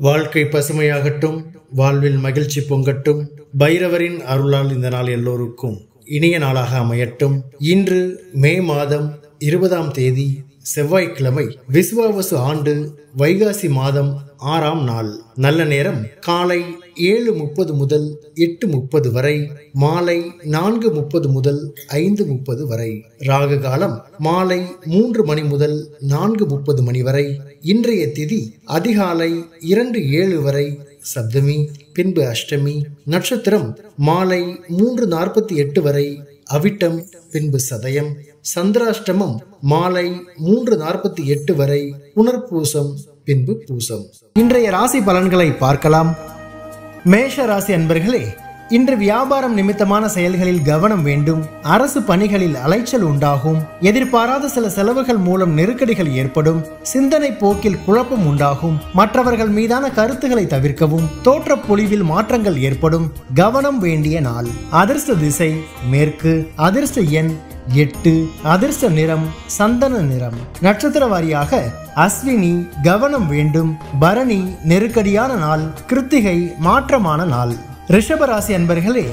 வாழ்க்கை பசுமையாகட்டும், வாழ்வில் மகிழ்ச்சி பொங்கட்டும். பைரவரின் அருளால் இந்த நாள் எல்லோருக்கும் இனிய நாளாக அமையட்டும். இன்று மே மாதம் 20ஆம் தேதி செவ்வாய்க்கிழமை, விசுவாவசு ஆண்டு வைகாசி மாதம் 6ஆம் நாள். நல்ல நேரம் காலை 7:30 முதல் 8:30 வரை, மாலை 4:30 முதல் 5:30 வரை. ராகு காலம் மாலை 3 மணி முதல் 4:30 மணி வரை. இன்றைய திதி அதிகாலை 2:07 வரை சப்தமி, பின்பு அஷ்டமி. நட்சத்திரம் மாலை 3:48 வரை அவிட்டம், பின்பு சதயம். சந்திராஷ்டமம் மாலை 3:48 வரை புனர்பூசம், பின்பு பூசம். இன்றைய ராசி பலன்களை பார்க்கலாம். மேஷ ராசி அன்பர்களே, இன்று வியாபாரம் நிமித்தமான செயல்களில் கவனம் வேண்டும். அரசு பணிகளில் அலைச்சல் உண்டாகும். எதிர்பாராத சில செலவுகள் மூலம் நெருக்கடிகள் ஏற்படும். சிந்தனை போக்கில் குழப்பம் உண்டாகும். மற்றவர்கள் மீதான கருத்துக்களை தவிர்க்கவும். தோற்ற பொலிவில் மாற்றங்கள் ஏற்படும். கவனம் வேண்டிய நாள். அதிர்ஷ்ட திசை மேற்கு. அதிர்ஷ்ட எண் 8. அதிர்ஷ்ட நிறம் சந்தன நிறம். நட்சத்திர வாரியாக அஸ்வினி கவனம் வேண்டும். பரணி நெருக்கடியான நாள். கிருத்திகை மாற்றமான நாள். ரிஷபராசி அன்பர்களே,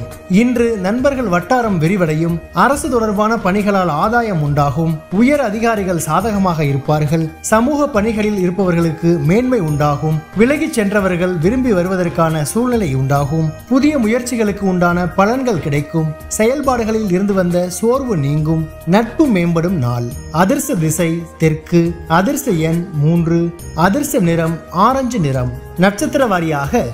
இன்று நண்பர்கள் வட்டாரம் விரிவடையும். அரசு தொடர்பான பணிகளால் ஆதாயம் உண்டாகும். உயர் அதிகாரிகள் சாதகமாக இருப்பார்கள். சமூக பணிகளில் இருப்பவர்களுக்கு மேன்மை உண்டாகும். விலகிச் சென்றவர்கள் விரும்பி வருவதற்கான சூழ்நிலை உண்டாகும். புதிய முயற்சிகளுக்கு உண்டான பலன்கள் கிடைக்கும். செயல்பாடுகளில் இருந்து வந்த சோர்வு நீங்கும். நட்பு மேம்படும் நாள். அதிர்ஷ்ட திசை தெற்கு. அதிர்ஷ்ட எண் 3. அதிர்ஷ்ட நிறம் ஆரஞ்சு நிறம். நட்சத்திர வாரியாக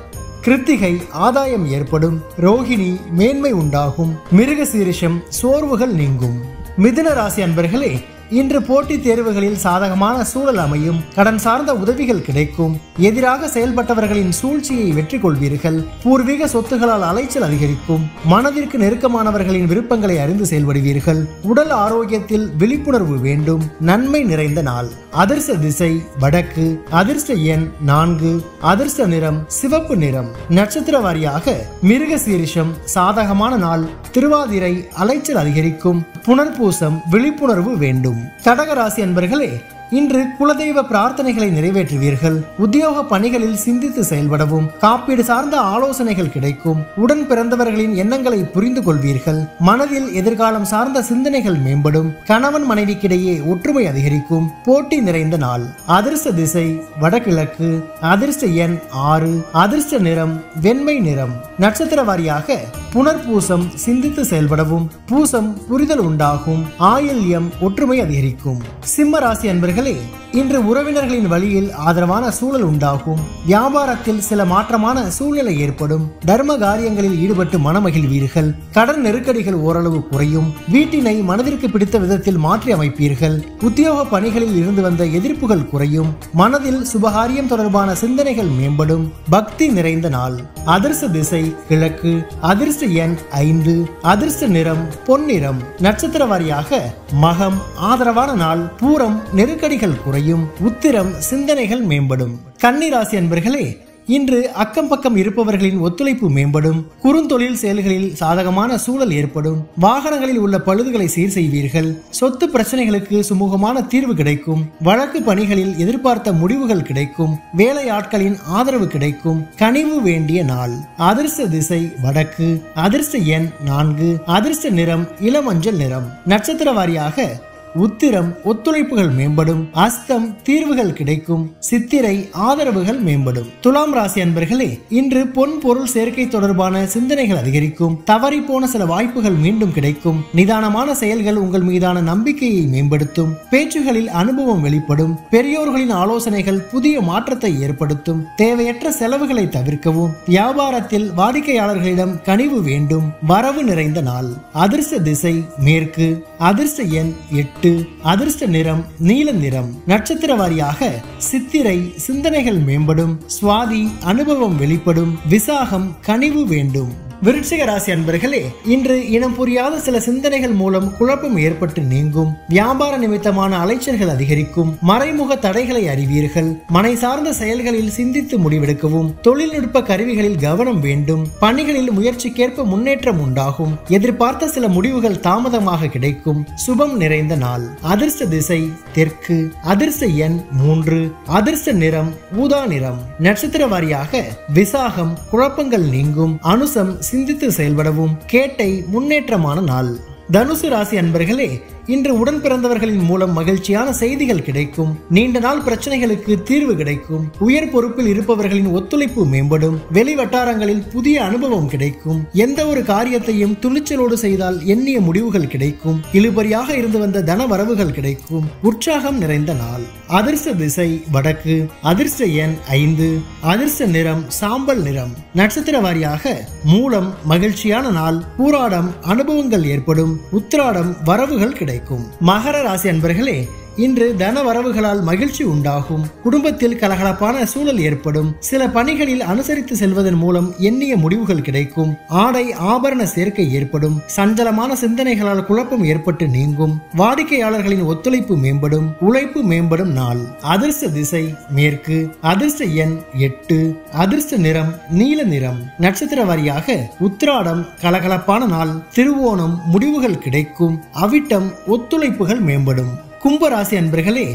கிருத்திகை ஆதாயம் ஏற்படும். ரோஹிணி மேன்மை உண்டாகும். மிருகசீரிஷம் சோர்வுகள் நீங்கும். மிதுன ராசி அன்பர்களே, இன்று போட்டித் தேர்வுகளில் சாதகமான சூழல் அமையும். கடன் சார்ந்த உதவிகள் கிடைக்கும். எதிராக செயல்பட்டவர்களின் சூழ்ச்சியை வெற்றி கொள்வீர்கள். பூர்வீக சொத்துகளால் அலைச்சல் அதிகரிக்கும். மனதிற்கு நெருக்கமானவர்களின் விருப்பங்களை அறிந்து செயல்படுவீர்கள். உடல் ஆரோக்கியத்தில் விழிப்புணர்வு வேண்டும். நன்மை நிறைந்த நாள். அதிர்ஷ்ட திசை வடக்கு. அதிர்ஷ்ட எண் 4. அதிர்ஷ்ட நிறம் சிவப்பு நிறம். நட்சத்திர வாரியாக மிருகசீரிஷம் சாதகமான நாள். திருவாதிரை அலைச்சல் அதிகரிக்கும். புனர்பூசம் விழிப்புணர்வு வேண்டும். கடகராசி அன்பர்களே, இன்று குலதெய்வ பிரார்த்தனைகளை நிறைவேற்றுவீர்கள். உத்தியோக பணிகளில் சிந்தித்து செயல்படவும். காப்பீடு சார்ந்த ஆலோசனைகள் கிடைக்கும். உடன் பிறந்தவர்களின் எண்ணங்களை புரிந்து கொள்வீர்கள். மனதில் எதிர்காலம் சார்ந்த சிந்தனைகள் மேம்படும். கணவன் மனைவிக்கிடையே ஒற்றுமை அதிகரிக்கும். போட்டி நிறைந்த நாள். அதிர்ஷ்ட திசை வடகிழக்கு. அதிர்ஷ்ட எண் 6. அதிர்ஷ்ட நிறம் வெண்மை நிறம். நட்சத்திர வாரியாக புனர்பூசம் சிந்தித்து செயல்படவும். பூசம் புரிதல் உண்டாகும். ஆயில்யம் ஒற்றுமை அதிகரிக்கும். சிம்ம ராசி அன்பர்களே, இன்று உறவினர்களின் வழியில் ஆதரவான சூழல் உண்டாகும். வியாபாரத்தில் சில மாற்றமான சூழ்நிலை ஏற்படும். தர்ம காரியங்களில் ஈடுபட்டு மனமகிழ்வீர்கள். கடன் நெருக்கடிகள் ஓரளவு குறையும். வீட்டினை மனதிற்கு பிடித்த விதத்தில் மாற்றி அமைப்பீர்கள். உத்தியோக பணிகளில் இருந்து வந்த எதிர்ப்புகள் குறையும். மனதில் சுபகாரியம் தொடர்பான சிந்தனைகள் மேம்படும். பக்தி நிறைந்த நாள். அதிர்ஷ்ட திசை கிழக்கு. அதிர்ஷ்ட எண் 5. அதிர்ஷ்ட நிறம் பொன்னிறம். நட்சத்திர வாரியாக மகம் ஆதரவான நாள். பூரம் நெருக்கடிகள் குறையும். உத்திரம் சிந்தனைகள் மேம்படும். கன்னி ராசி அன்பர்களே, இன்று அக்கம் பக்கம் இருப்பவர்களின் ஒத்துழைப்பு மேம்படும். குறுந்தொழில் செயல்களில் சாதகமான சூழல் ஏற்படும். வாகனங்களில் உள்ள பழுதுகளை சீர் செய்வீர்கள். சொத்து பிரச்சனைகளுக்கு சுமூகமான தீர்வு கிடைக்கும். வழக்கு பணிகளில் எதிர்பார்த்த முடிவுகள் கிடைக்கும். வேலை ஆட்களின் ஆதரவு கிடைக்கும். கனிவு வேண்டிய நாள். அதிர்ஷ்ட திசை வடக்கு. அதிர்ஷ்ட எண் 4. அதிர்ஷ்ட நிறம் இளமஞ்சள் நிறம். நட்சத்திர வாரியாக உத்திரம் ஒத்துழைப்புகள் மேம்படும். அஸ்தம் தீர்வுகள் கிடைக்கும். சித்திரை ஆதரவுகள் மேம்படும். துலாம் ராசி அன்பர்களே, இன்று பொன் பொருள் சேர்க்கை தொடர்பான சிந்தனைகள் அதிகரிக்கும். தவறி போன சில வாய்ப்புகள் மீண்டும் கிடைக்கும். நிதானமான செயல்கள் உங்கள் மீதான நம்பிக்கையை மேம்படுத்தும். பேச்சுகளில் அனுபவம் வெளிப்படும். பெரியோர்களின் ஆலோசனைகள் புதிய மாற்றத்தை ஏற்படுத்தும். தேவையற்ற செலவுகளை தவிர்க்கவும். வியாபாரத்தில் வாடிக்கையாளர்களிடம் கனிவு வேண்டும். வரவு நிறைந்த நாள். அதிர்ஷ்ட திசை மேற்கு. அதிர்ஷ்ட எண் 8. அதிர்ஷ்ட நிறம் நீல நிறம். நட்சத்திர வாரியாக சித்திரை சிந்தனைகள் மேம்படும். சுவாதி அனுபவம் வெளிப்படும். விசாகம் கனிவு வேண்டும். விருச்சிக ராசி அன்பர்களே, இன்று இனம் புரியாத சில சிந்தனைகள் மூலம் குழப்பம் ஏற்பட்டு நீங்கும். வியாபார நிமித்தமான அலைச்சல்கள் அதிகரிக்கும். மறைமுக தடைகளை அறிவீர்கள். மனை சார்ந்த செயல்களில் சிந்தித்து முடிவெடுக்கவும். தொழில்நுட்ப கருவிகளில் கவனம் வேண்டும். பணிகளில் முயற்சிக்கேற்ப முன்னேற்றம் உண்டாகும். எதிர்பார்த்த சில முடிவுகள் தாமதமாக கிடைக்கும். சுபம் நிறைந்த நாள். அதிர்ஷ்ட திசை தெற்கு. அதிர்ஷ்ட எண் 3. அதிர்ஷ்ட நிறம் ஊதா நிறம். நட்சத்திர வாரியாக விசாகம் குழப்பங்கள் நீங்கும். அனுசம் சிந்தித்து செயல்படவும். கேட்டை முன்னேற்றமான நாள். தனுசு ராசி அன்பர்களே, இன்று உடன் பிறந்தவர்களின் மூலம் மகிழ்ச்சியான செய்திகள் கிடைக்கும். நீண்ட நாள் பிரச்சனைகளுக்கு தீர்வு கிடைக்கும். உயர் பொறுப்பில் இருப்பவர்களின் ஒத்துழைப்பு மேம்படும். வெளி வட்டாரங்களில் புதிய அனுபவம் கிடைக்கும். எந்த ஒரு காரியத்தையும் துணிச்சலோடு செய்தால் எண்ணிய முடிவுகள் கிடைக்கும். இழுபறியாக இருந்து வந்த தன வரவுகள் கிடைக்கும். உற்சாகம் நிறைந்த நாள். அதிர்ஷ்ட திசை வடக்கு. அதிர்ஷ்ட எண் 5. அதிர்ஷ்ட நிறம் சாம்பல் நிறம். நட்சத்திர வாரியாக மூலம் மகிழ்ச்சியான நாள். பூராடம் அனுபவங்கள் ஏற்படும். உத்திராடம் வரவுகள் கிடைக்கும். மகர ராசி அன்பர்களே, இன்று தன வரவுகளால் மகிழ்ச்சி உண்டாகும். குடும்பத்தில் கலகலப்பான சூழல் ஏற்படும். சில பணிகளில் அனுசரித்து செல்வதன் மூலம் எண்ணிய முடிவுகள் கிடைக்கும். ஆடை ஆபரண சேர்க்கை ஏற்படும். சஞ்சலமான சிந்தனைகளால் குழப்பம் ஏற்பட்டு நீங்கும். வாடிக்கையாளர்களின் ஒத்துழைப்பு மேம்படும். உழைப்பு மேம்படும் நாள். அதிர்ஷ்ட திசை மேற்கு. அதிர்ஷ்ட எண் 8. அதிர்ஷ்ட நிறம் நீல நிறம். நட்சத்திர வாரியாக உத்திராடம் கலகலப்பான நாள். திருவோணம் முடிவுகள் கிடைக்கும். அவிட்டம் ஒத்துழைப்புகள் மேம்படும். கும்பராசி அன்பர்களே,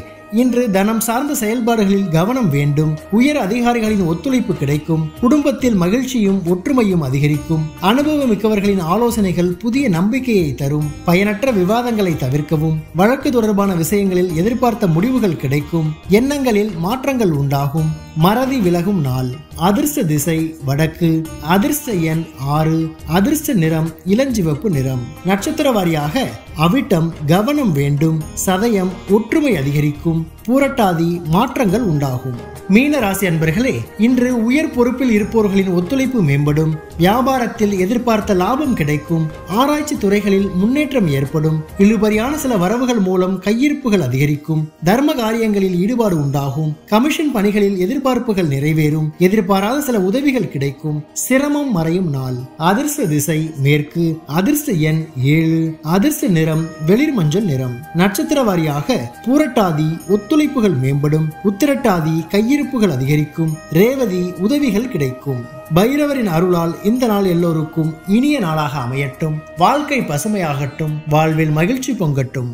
இன்று தனம் சார்ந்த செயல்பாடுகளில் கவனம் வேண்டும். உயர் அதிகாரிகளின் ஒத்துழைப்பு கிடைக்கும். குடும்பத்தில் மகிழ்ச்சியும் ஒற்றுமையும் அதிகரிக்கும். அனுபவம் மிக்கவர்களின் ஆலோசனைகள் புதிய நம்பிக்கையை தரும். பயனற்ற விவாதங்களை தவிர்க்கவும். வழக்கு தொடர்பான விஷயங்களில் எதிர்பார்த்த முடிவுகள் கிடைக்கும். எண்ணங்களில் மாற்றங்கள் உண்டாகும். மறதி விலகும் நாள். அதிர்ஷ்ட திசை வடக்கு. அதிர்ஷ்ட எண் 6. அதிர்ஷ்ட நிறம் இளஞ்சிவப்பு நிறம். நட்சத்திர வாரியாக அவிட்டம் கவனம் வேண்டும். சதயம் ஒற்றுமை அதிகரிக்கும். பூரட்டாதி மாற்றங்கள் உண்டாகும். மீன ராசி அன்பர்களே, இன்று உயர் பொறுப்பில் இருப்பவர்களின் ஒத்துழைப்பு மேம்படும். வியாபாரத்தில் எதிர்பார்த்த லாபம் கிடைக்கும். ஆராய்ச்சி துறைகளில் முன்னேற்றம் ஏற்படும். இழுபறியான சில வரவுகள் மூலம் கையிருப்புகள் அதிகரிக்கும். தர்ம காரியங்களில் ஈடுபாடு உண்டாகும். கமிஷன் பணிகளில் எதிர்பார்ப்புகள் நிறைவேறும். எதிர்பாராத சில உதவிகள் கிடைக்கும். சிரமம் மறையும் நாள். அதிர்ஷ்ட திசை மேற்கு. அதிர்ஷ்ட எண் 7. அதிர்ஷ்ட நிறம் வெளிர் மஞ்சள் நிறம். நட்சத்திர வாரியாக பூரட்டாதி ஒத்துழைப்புகள் மேம்படும். உத்திரட்டாதி கையிருப்புகள் அதிகரிக்கும். ரேவதி உதவிகள் கிடைக்கும். பைரவரின் அருளால் இந்த நாள் எல்லோருக்கும் இனிய நாளாக அமையட்டும். வாழ்க்கை பசுமையாகட்டும். வாழ்வில் மகிழ்ச்சி பொங்கட்டும்.